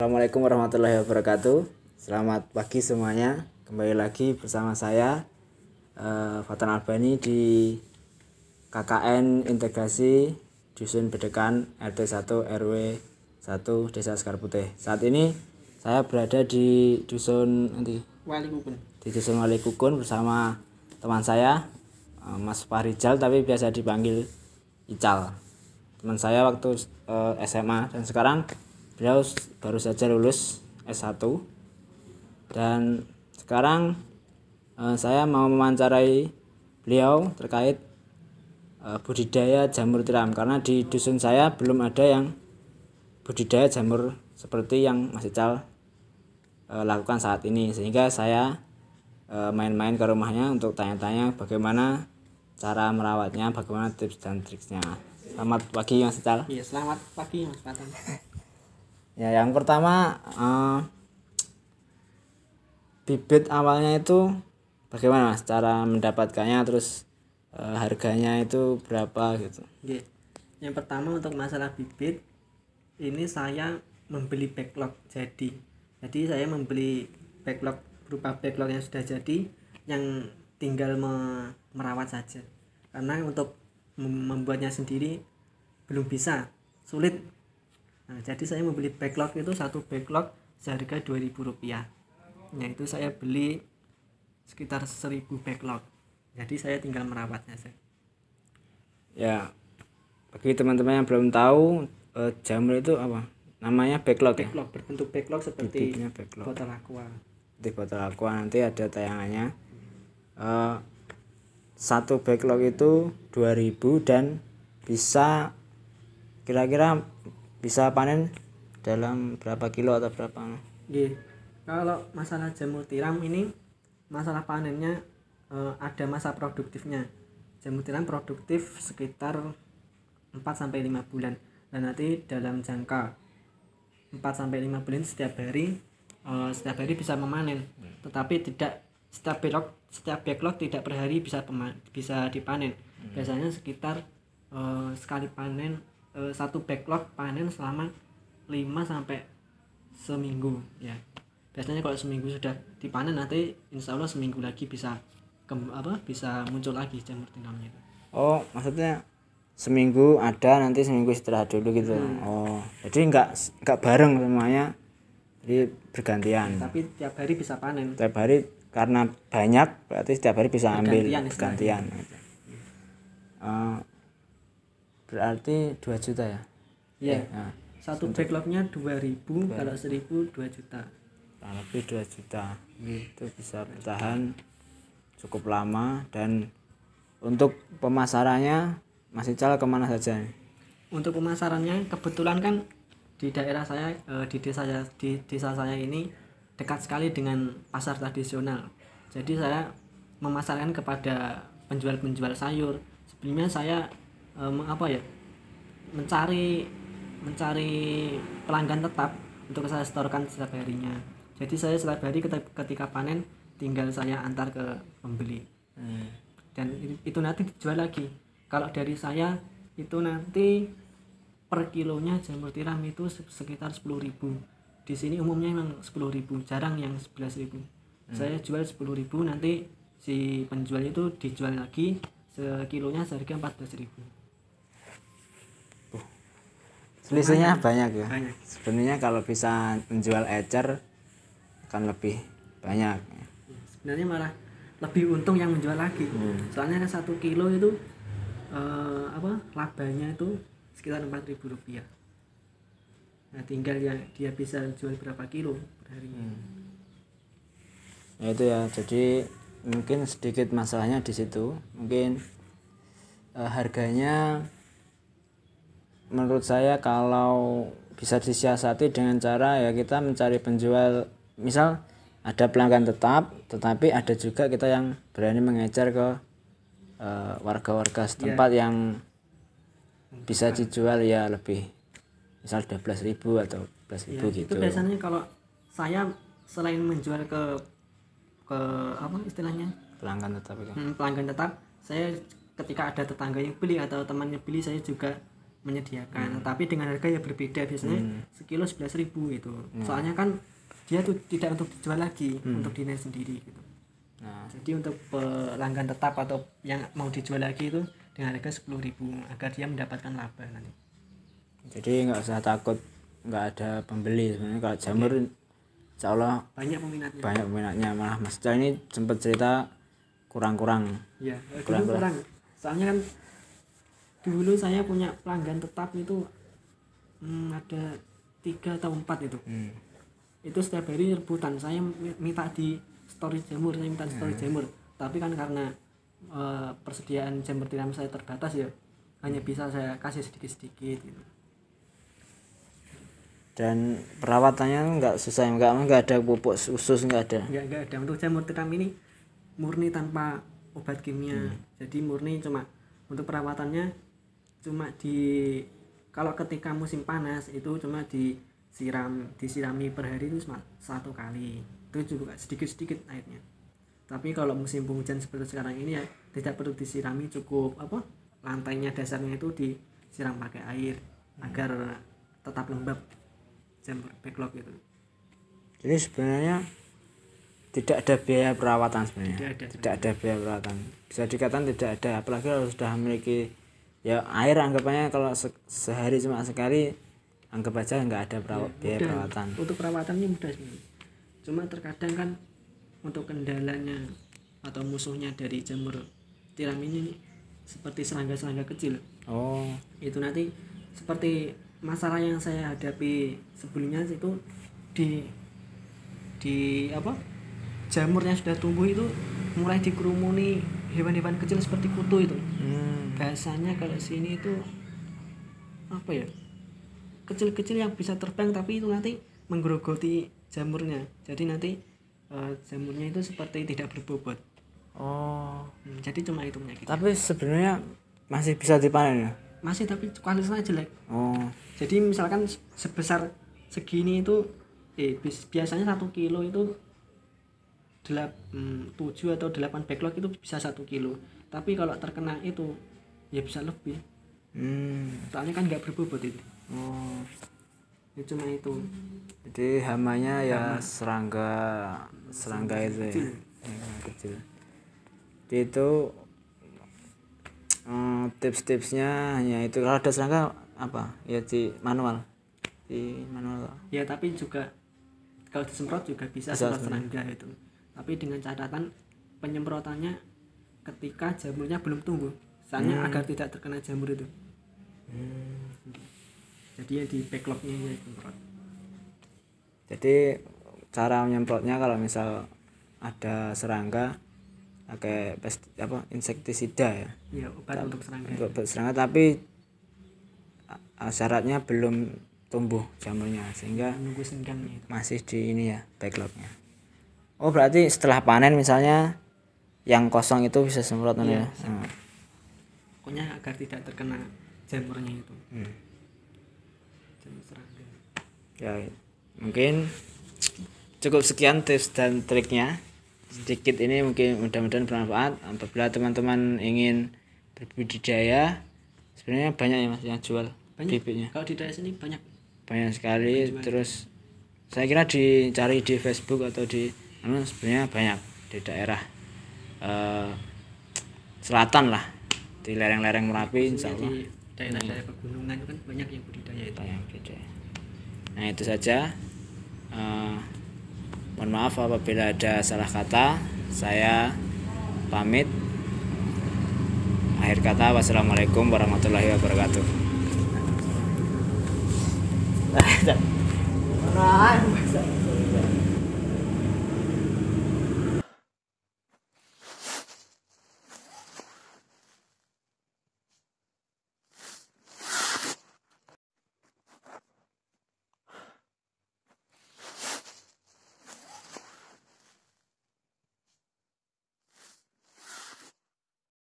Assalamualaikum warahmatullahi wabarakatuh. Selamat pagi semuanya. Kembali lagi bersama saya Fatan Albani di KKN Integrasi Dusun Bedekan RT 1 RW 1 Desa Sekar Putih. Saat ini saya berada di Dusun Wali Kukun bersama teman saya Mas Farijal, tapi biasa dipanggil Ical. Teman saya waktu SMA, dan sekarang beliau baru saja lulus S1. Dan sekarang saya mau mewawancarai beliau terkait budidaya jamur tiram, karena di dusun saya belum ada yang budidaya jamur seperti yang Mas Ical lakukan saat ini, sehingga saya main-main ke rumahnya untuk tanya-tanya bagaimana cara merawatnya, bagaimana tips dan triksnya. Selamat pagi Mas Ical. Iya, selamat pagi Mas Fatan. Ya, yang pertama bibit awalnya itu bagaimana Mas cara mendapatkannya, terus harganya itu berapa gitu? Iya. Yang pertama untuk masalah bibit, ini saya membeli backlog jadi saya membeli backlog berupa backlog yang sudah jadi, yang tinggal merawat saja, karena untuk membuatnya sendiri belum bisa, sulit. Nah, jadi saya membeli backlog itu, satu backlog seharga Rp2.000. Nah, itu saya beli sekitar 1.000 backlog. Jadi saya tinggal merawatnya saja. Ya, bagi teman-teman yang belum tahu, jamur itu apa? Namanya backlog ya? Backlog berbentuk backlog seperti backlog. botol aqua. Di botol aqua, nanti ada tayangannya. Satu backlog itu 2.000 dan bisa kira-kira bisa panen dalam berapa kilo atau berapa? Iya. Kalau masalah jamur tiram ini, masalah panennya ada masa produktifnya. Jamur tiram produktif sekitar 4-5 bulan, dan nanti dalam jangka 4-5 bulan setiap hari bisa memanen. Tetapi tidak setiap backlog tidak per hari bisa dipanen. Biasanya sekitar sekali panen, satu backlog panen selama 5 sampai seminggu ya. Biasanya kalau seminggu sudah dipanen, nanti insya Allah seminggu lagi bisa muncul lagi jamur tiramnya itu. Oh, maksudnya seminggu ada, nanti seminggu istirahat dulu gitu. Oh, jadi enggak bareng semuanya, jadi bergantian. Tapi tiap hari bisa panen. Tiap hari, karena banyak berarti setiap hari bisa ambil bergantian. Berarti 2 juta ya? Iya. Nah, satu backlognya 2.000, kalau 1.000 2 juta. Lebih 2 juta. Itu bisa bertahan cukup lama. Dan untuk pemasarannya Mas Ical kemana saja? Untuk pemasarannya kebetulan kan di daerah saya, di desa saya ini dekat sekali dengan pasar tradisional. Jadi saya memasarkan kepada penjual-penjual sayur. Sebelumnya saya mencari pelanggan tetap untuk saya setorkan setiap harinya. Jadi saya setiap hari ketika panen tinggal saya antar ke pembeli. Dan itu nanti dijual lagi. Kalau dari saya itu nanti per kilonya jamur tiram itu sekitar 10.000. Di sini umumnya memang 10.000, jarang yang 11.000. Saya jual 10.000, nanti si penjual itu dijual lagi sekilonya seharga 14.000. Selisihnya banyak ya? Banyak. Sebenarnya kalau bisa menjual ecer akan lebih banyak. Sebenarnya malah lebih untung yang menjual lagi. Soalnya kan 1 kilo itu labanya itu sekitar Rp4.000. Nah, tinggal dia bisa jual berapa kilo per hari. Ya itu ya, jadi mungkin sedikit masalahnya di situ. Mungkin harganya menurut saya kalau bisa disiasati dengan cara ya kita mencari penjual, misal ada pelanggan tetap, tetapi ada juga kita yang berani mengejar ke warga-warga setempat yang bisa dijual ya lebih, misal 12.000 atau 12.000 ya, gitu. Itu biasanya kalau saya selain menjual ke istilahnya pelanggan tetap itu. Pelanggan tetap, saya ketika ada tetangga yang beli atau temannya beli, saya juga menyediakan, tapi dengan harga yang berbeda, biasanya sekilo 11.000 itu. Soalnya kan dia tuh tidak untuk dijual lagi, untuk diri sendiri gitu. Jadi untuk pelanggan tetap atau yang mau dijual lagi itu dengan harga 10.000 agar dia mendapatkan laba nanti. Jadi nggak usah takut nggak ada pembeli. Sebenarnya kalau jamur insya Allah Banyak peminatnya. Malah Mas Cal ini sempat cerita kurang-kurang. Ya, kurang. Soalnya kan dulu saya punya pelanggan tetap itu ada 3 atau 4 itu. Itu setiap hari rebutan, saya minta di story jamur, tapi kan karena persediaan jamur tiram saya terbatas ya, hanya bisa saya kasih sedikit-sedikit gitu. Dan perawatannya nggak susah, nggak ada pupuk khusus, nggak ada. Untuk jamur tiram ini murni tanpa obat kimia. Jadi murni cuma untuk perawatannya cuma kalau ketika musim panas itu cuma disirami per hari itu cuma 1 kali. Itu juga sedikit-sedikit airnya. Tapi kalau musim penghujan seperti sekarang ini ya tidak perlu disirami, cukup lantainya, dasarnya itu disiram pakai air agar tetap lembab jamur backlog itu. Jadi sebenarnya tidak ada biaya perawatan sebenarnya. Tidak ada biaya perawatan. Bisa dikatakan tidak ada, apalagi kalau sudah memiliki ya air, anggapannya kalau sehari cuma sekali, anggap aja nggak ada biaya perawatan. Untuk perawatannya mudah sebenarnya. Cuma terkadang kan untuk kendalanya atau musuhnya dari jamur tiram ini seperti serangga-serangga kecil. Itu nanti seperti masalah yang saya hadapi sebelumnya itu di jamurnya sudah tumbuh itu mulai dikerumuni hewan-hewan kecil seperti kutu itu. Bahasanya kalau sini itu kecil-kecil yang bisa terbang, tapi itu nanti menggerogoti jamurnya. Jadi nanti jamurnya itu seperti tidak berbobot. Jadi cuma itu penyakit. Tapi sebenarnya masih bisa dipanen ya? Masih, tapi kualitasnya jelek. Jadi misalkan sebesar segini itu biasanya 1 kilo itu 7 atau 8 backlog itu bisa 1 kilo. Tapi kalau terkena itu ya bisa lebih. Soalnya kan nggak berbobot itu. Ya cuma itu. Jadi hamanya ya serangga itu ya. Kecil. Jadi itu tips-tipsnya hanya itu. Kalau ada serangga ya di manual ya, tapi juga kalau disemprot juga bisa semprot serangga itu, tapi dengan catatan penyemprotannya ketika jamurnya belum tumbuh, soalnya agar tidak terkena jamur itu. Jadi ya di backlognya ya disemprot. Jadi cara menyemprotnya kalau misal ada serangga pakai insektisida ya. Iya, obat untuk serangga. Obat serangga, tapi syaratnya belum tumbuh jamurnya, sehingga menunggu senggangnya itu. Masih di ini ya backlognya. Berarti setelah panen misalnya yang kosong itu bisa semprot ya. Pokoknya agar tidak terkena jamurnya itu. Jamur serangga. Ya, mungkin cukup sekian tips dan triknya. Sedikit ini mungkin mudah-mudahan bermanfaat. Apabila teman-teman ingin berbudidaya, sebenarnya banyak ya Mas yang jual bibitnya. Kalau di daerah sini banyak sekali. Terus saya kira dicari di Facebook atau di sebenarnya banyak di daerah selatan lah, di lereng-lereng Merapi, insya Allah. Di daerah-daerah pegunungan kan banyak yang budidaya itu. Nah itu saja. Mohon maaf apabila ada salah kata. Saya pamit. Akhir kata, wassalamualaikum warahmatullahi wabarakatuh.